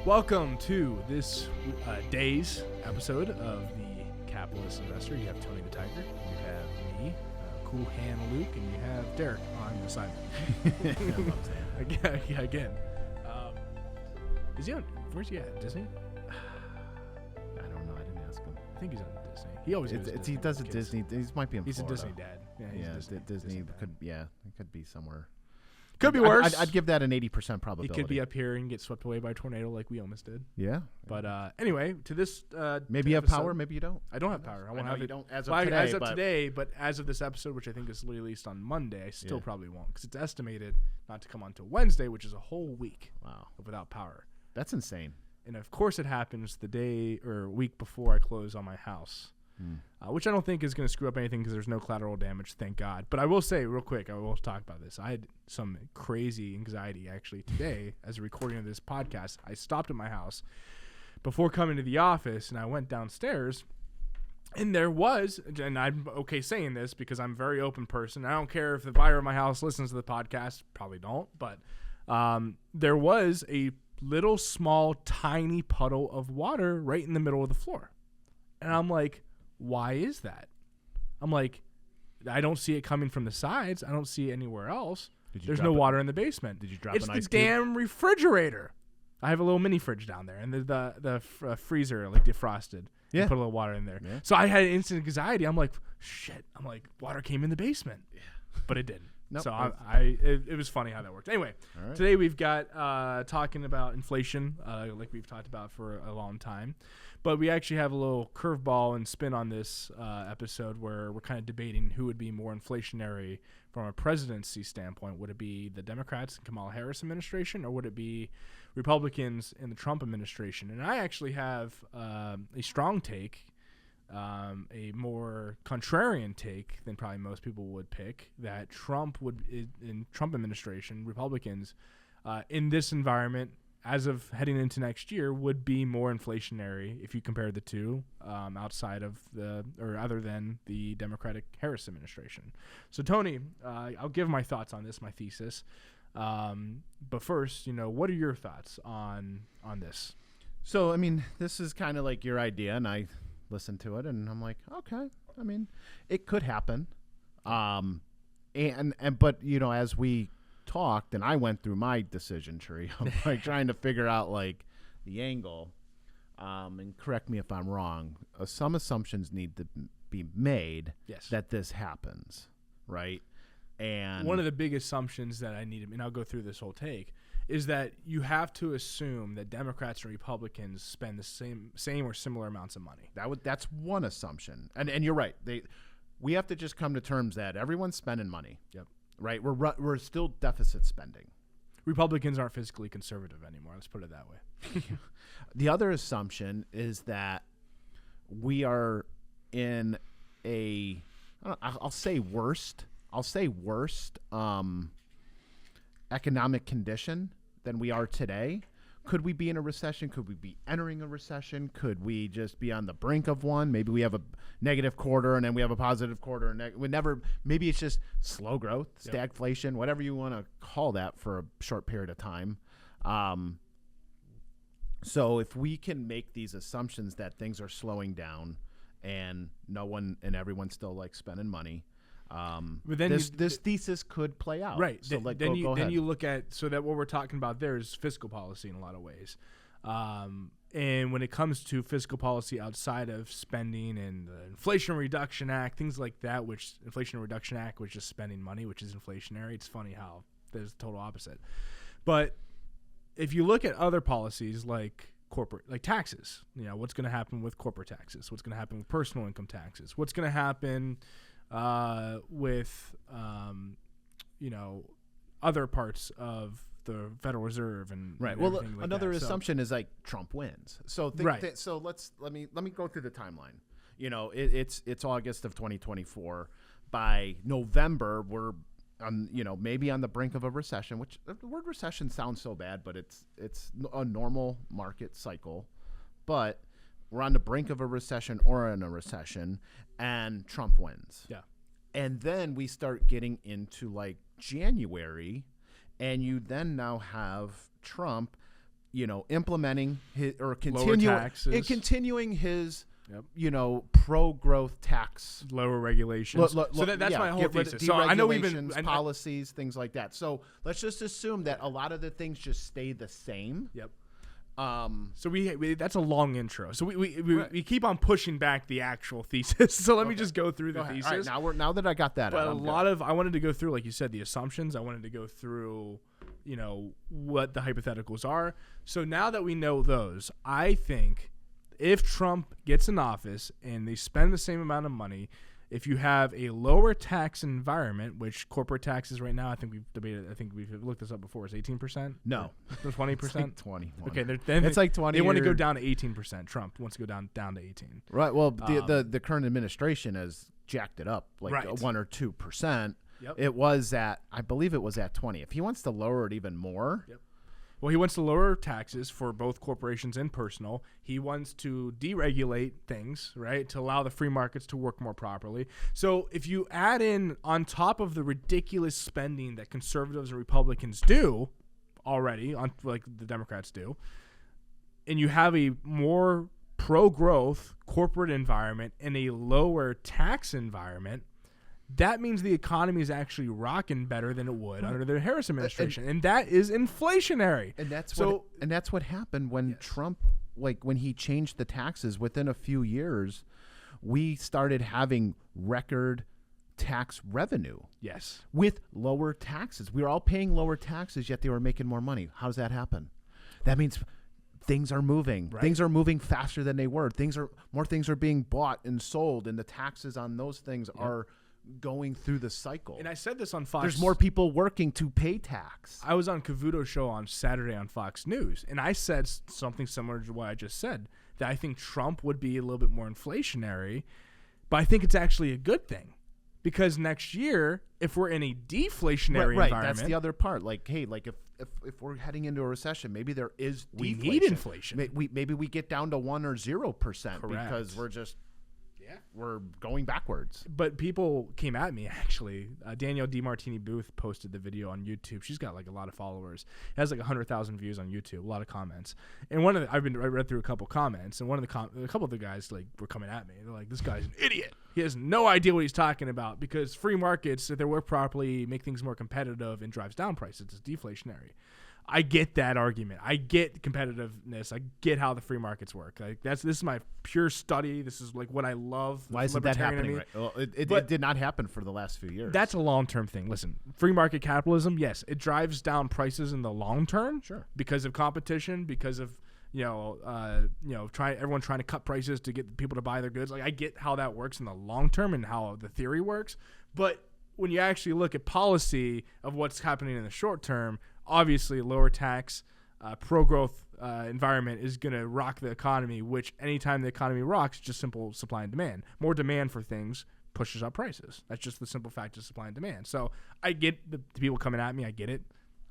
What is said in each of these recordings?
Welcome to this day's episode of the Capitalist Investor. You have Tony the Tiger, you have me, Cool Hand Luke, and you have Derek on the side. Again. Is he on? Where's he at? Disney? I don't know. I didn't ask him. I think he's on Disney. He always goes to Disney. He does a Disney. He might be in He's Florida. a Disney dad. Yeah, he's Disney dad. could. Yeah, it could be somewhere. Could be worse. I'd give that an 80% He probability. could be up here and get swept away by a tornado like we almost did. Yeah. But anyway, to this maybe you have episode, power, maybe you don't. I don't have power. I won't have you it. don't as of Well, today. as of today, but as of this episode, which I think is released on Monday, I still probably won't because it's estimated not to come on until Wednesday, which is a whole week without power. That's insane. And of course, it happens the day or week before I close on my house, which I don't think is going to screw up anything because there's no collateral damage, thank God. But I will say real quick, I will talk about this. I had some crazy anxiety actually today as a recording of this podcast. I stopped at my house before coming to the office, and I went downstairs. And there was, and I'm okay saying this because I'm a very open person. I don't care if the buyer of my house listens to the podcast. Probably don't. But there was a little, small, tiny puddle of water right in the middle of the floor. And I'm like, why is that? I'm like, I don't see it coming from the sides. I don't see it anywhere else. There's no water in the basement. Did you drop it's an ice the damn refrigerator. I have a little mini fridge down there, and the freezer like defrosted. Yeah. Put a little water in there. Yeah. So I had instant anxiety. I'm like, shit. I'm like, water came in the basement. Yeah. But it didn't. Nope. So it was funny how that worked. Anyway, right. Today we've got talking about inflation, like we've talked about for a long time. But we actually have a little curveball and spin on this episode where we're kind of debating who would be more inflationary from a presidency standpoint. Would it be the Democrats and Kamala Harris administration, or would it be Republicans in the Trump administration? And I actually have a strong take, a more contrarian take than probably most people would pick, that Trump would, in Trump administration, Republicans in this environment, as of heading into next year, would be more inflationary if you compare the two outside of other than the Democratic Harris administration. So, Tony, I'll give my thoughts on this, my thesis. But first, what are your thoughts on this? So, I mean, this is kind of like your idea, and I listened to it, and I'm like, okay. I mean, it could happen. But as we talked, and I went through my decision tree of like trying to figure out like the angle, and correct me if I'm wrong, some assumptions need to be made that this happens, right? And one of the big assumptions that I need, and I'll go through this whole take, is that you have to assume that Democrats and Republicans spend the same or similar amounts of money. That's one assumption, and you're right. We have to just come to terms that everyone's spending money. Yep. Right, we're still deficit spending. Republicans aren't fiscally conservative anymore. Let's put it that way. The other assumption is that we are in I'll say worst economic condition than we are today. Could we be in a recession? Could we be entering a recession? Could we just be on the brink of one? Maybe we have a negative quarter and then we have a positive quarter. Maybe it's just slow growth, stagflation, whatever you want to call that for a short period of time. So if we can make these assumptions that things are slowing down and everyone's still like spending money, but then this thesis could play out. Right. So then you look at, so that what we're talking about there is fiscal policy in a lot of ways. And when it comes to fiscal policy outside of spending and the Inflation Reduction Act, things like that, which Inflation Reduction Act was just spending money, which is inflationary. It's funny how there's the total opposite. But if you look at other policies like corporate, like taxes, what's going to happen with corporate taxes? What's going to happen with personal income taxes? What's going to happen with other parts of the Federal Reserve and right. Well, like another assumption is like Trump wins. So so let me go through the timeline. It's August of 2024. By November, we're maybe on the brink of a recession. Which the word recession sounds so bad, but it's a normal market cycle. But we're on the brink of a recession or in a recession, and Trump wins. Yeah. And then we start getting into like January, and you then now have Trump implementing his or continuing his pro-growth tax, lower regulations. So that's my whole thesis. So I know policies, things like that. So let's just assume that a lot of the things just stay the same. Yep. So we that's a long intro. So we keep on pushing back the actual thesis. So let me just go through the thesis. All right, now that I got that, but I wanted to go through, like you said, the assumptions. I wanted to go through, what the hypotheticals are. So now that we know those, I think if Trump gets in office and they spend the same amount of money, if you have a lower tax environment, which corporate taxes right now, I think we've looked this up before, is 18%? No. 20%? It's like 20. Okay, it's like 20. They want to go down to 18%. Trump wants to go down to 18. Right. Well, the current administration has jacked it up like 1 or 2%. Yep. It was I believe it was at 20. If he wants to lower it even more. Yep. Well, he wants to lower taxes for both corporations and personal. He wants to deregulate things, right, to allow the free markets to work more properly. So if you add in on top of the ridiculous spending that conservatives and Republicans do already, like the Democrats do, and you have a more pro-growth corporate environment and a lower tax environment, that means the economy is actually rocking better than it would under the Harris administration, and that is inflationary. And that's what happened when Trump, when he changed the taxes. Within a few years, we started having record tax revenue. Yes, with lower taxes. We were all paying lower taxes, yet they were making more money. How does that happen? That means things are moving. Right. Things are moving faster than they were. More things are being bought and sold, and the taxes on those things are going through the cycle. And I said this on Fox. There's more people working to pay tax. I was on Cavuto's show on Saturday on Fox News, and I said something similar to what I just said, that I think Trump would be a little bit more inflationary, but I think it's actually a good thing. Because next year, if we're in a deflationary environment, that's the other part. If we're heading into a recession, maybe there is deflation. We need inflation. Maybe we get down to 1 or 0% because we're going backwards. But people came at me, actually. Danielle DeMartini Booth posted the video on YouTube. She's got a lot of followers. It has 100,000 views on YouTube, a lot of comments. And I read through a couple comments, and a couple of the guys were coming at me. They're like, "This guy's an idiot. He has no idea what he's talking about because free markets, if they work properly, make things more competitive and drives down prices. It's deflationary." I get that argument. I get competitiveness. I get how the free markets work. This is my pure study. This is what I love. Why isn't that happening? Right? Well, it did not happen for the last few years. That's a long-term thing. Listen, free market capitalism, yes, it drives down prices in the long term. Sure. Because of competition, because of everyone trying to cut prices to get people to buy their goods. I get how that works in the long term and how the theory works, but when you actually look at policy of what's happening in the short term, obviously lower tax, pro-growth environment is going to rock the economy, which anytime the economy rocks, just simple supply and demand. More demand for things pushes up prices. That's just the simple fact of supply and demand. So I get the people coming at me. I get it.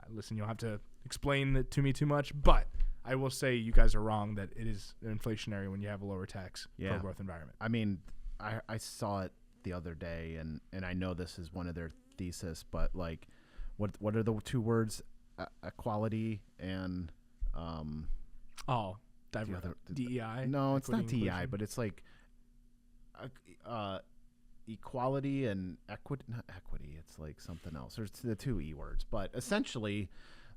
Listen, you don't have to explain it to me too much, but I will say you guys are wrong that it is inflationary when you have a lower tax pro-growth environment. I mean, I saw it the other day, and I know this is one of their thesis, but what are the two words? Equality and DEI. No, it's not DEI, but it's equality and equity. Not equity. It's something else. There's the two E words, but essentially,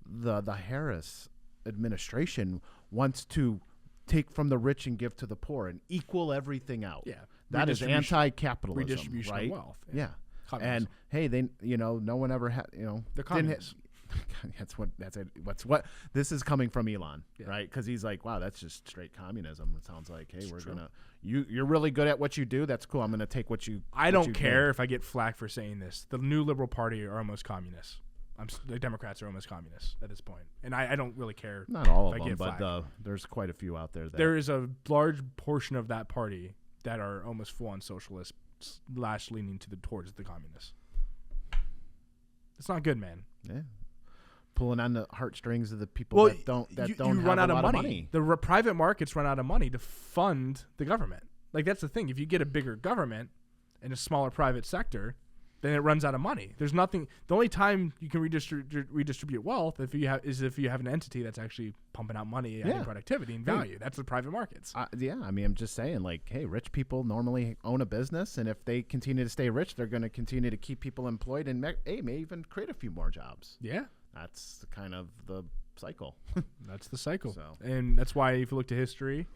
the Harris administration wants to take from the rich and give to the poor and equal everything out. Yeah, that is anti-capitalism, redistribution right? of wealth. Yeah. And hey, they no one ever had they're communists. That's what this is coming from Elon, right? Because he's like, wow, that's just straight communism. It sounds like, hey, you're really good at what you do. That's cool. I'm gonna take what you. I don't care if I get flack for saying this. The new Liberal Party are almost communists. The Democrats are almost communists at this point, and I don't really care. Not all of them, but there's quite a few out there. There is a large portion of that party that are almost full-on socialists, leaning towards the communists. It's not good, man. Yeah. Pulling on the heartstrings of the people that don't run out of money. The private markets run out of money to fund the government. That's the thing. If you get a bigger government and a smaller private sector, then it runs out of money. There's nothing. The only time you can redistribute wealth if you have an entity that's actually pumping out money, adding productivity and value. That's the private markets. I mean, I'm just saying, like, hey, rich people normally own a business, and if they continue to stay rich, they're going to continue to keep people employed and may even create a few more jobs. Yeah, that's kind of the cycle. That's the cycle, so. And that's why if you look to history,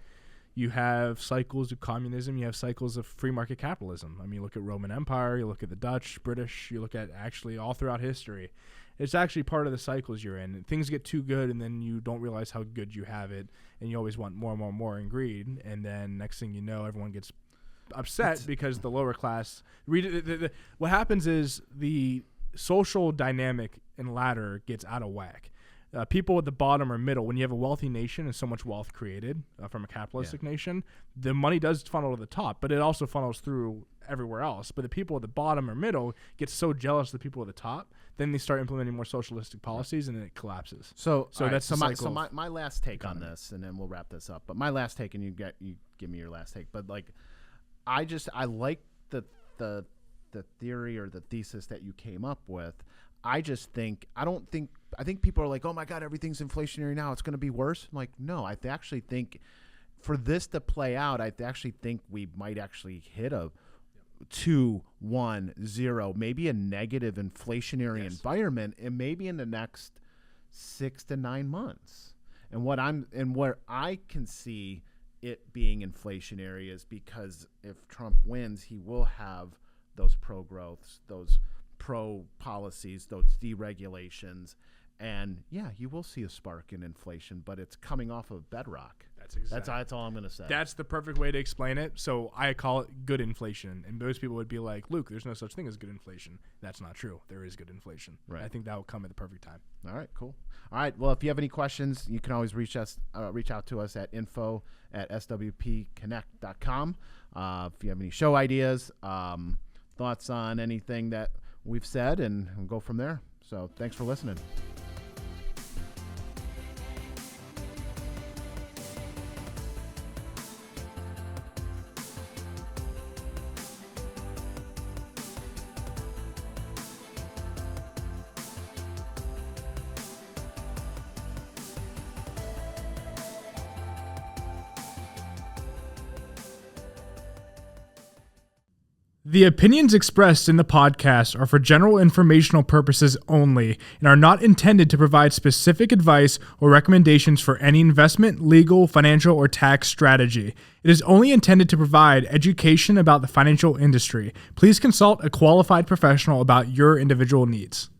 you have cycles of communism, you have cycles of free market capitalism. I mean, you look at Roman Empire, you look at the Dutch, British, you look at actually all throughout history. It's actually part of the cycles you're in. Things get too good, and then you don't realize how good you have it, and you always want more and more and more in greed, and then next thing you know, everyone gets upset because the lower class... what happens is the social dynamic and ladder gets out of whack. People at the bottom or middle, when you have a wealthy nation and so much wealth created from a capitalistic nation, the money does funnel to the top, but it also funnels through everywhere else. But the people at the bottom or middle get so jealous of the people at the top, then they start implementing more socialistic policies, and then it collapses. So that's my last take on this, and then we'll wrap this up. But my last take, and you give me your last take. But like, I like the theory or the thesis that you came up with. I think people are like, oh my God, everything's inflationary now, it's going to be worse. I'm like, no, I actually think for this to play out, I actually think we might actually hit a 2, 1, 0, maybe a negative inflationary environment, and maybe in the next 6 to 9 months. And where I can see it being inflationary is because if Trump wins, he will have those pro-growths, those pro-policies, those deregulations, and you will see a spark in inflation, but it's coming off of bedrock. That's all I'm going to say. That's the perfect way to explain it. So I call it good inflation, and most people would be like, Luke, there's no such thing as good inflation. That's not true. There is good inflation. Right. I think that will come at the perfect time. All right, cool. All right, well, if you have any questions, you can always reach out to us at info@swpconnect.com. If you have any show ideas, thoughts on anything that we've said, and we'll go from there. So thanks for listening. The opinions expressed in the podcast are for general informational purposes only and are not intended to provide specific advice or recommendations for any investment, legal, financial, or tax strategy. It is only intended to provide education about the financial industry. Please consult a qualified professional about your individual needs.